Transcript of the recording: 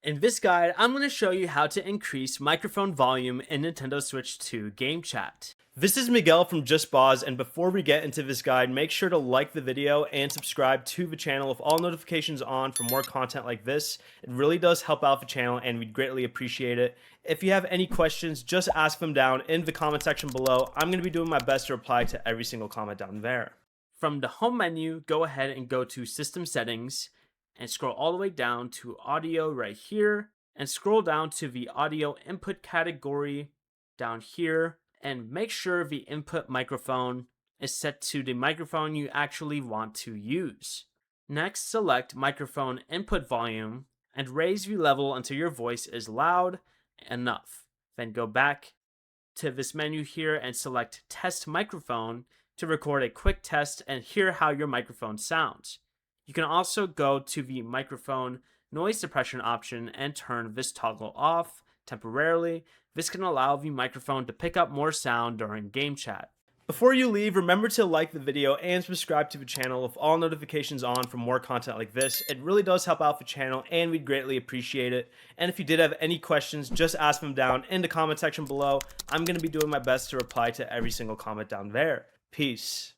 In this guide, I'm going to show you how to increase microphone volume in Nintendo Switch 2 GameChat. This is Miguel from Just Boz, and before we get into this guide, make sure to like the video and subscribe to the channel with all notifications on for more content like this. It really does help out the channel and we'd greatly appreciate it. If you have any questions, just ask them down in the comment section below. I'm going to be doing my best to reply to every single comment down there. From the home menu, go ahead and go to System Settings and scroll all the way down to Audio right here and scroll down to the Audio Input category down here and make sure the input microphone is set to the microphone you actually want to use. Next, select Microphone Input Volume and raise the level until your voice is loud enough. Then go back to this menu here and select Test Microphone to record a quick test and hear how your microphone sounds. You can also go to the microphone noise suppression option and turn this toggle off temporarily. This can allow the microphone to pick up more sound during game chat. Before you leave, remember to like the video and subscribe to the channel with all notifications on for more content like this. It really does help out the channel and we'd greatly appreciate it. And if you did have any questions, just ask them down in the comment section below. I'm going to be doing my best to reply to every single comment down there. Peace.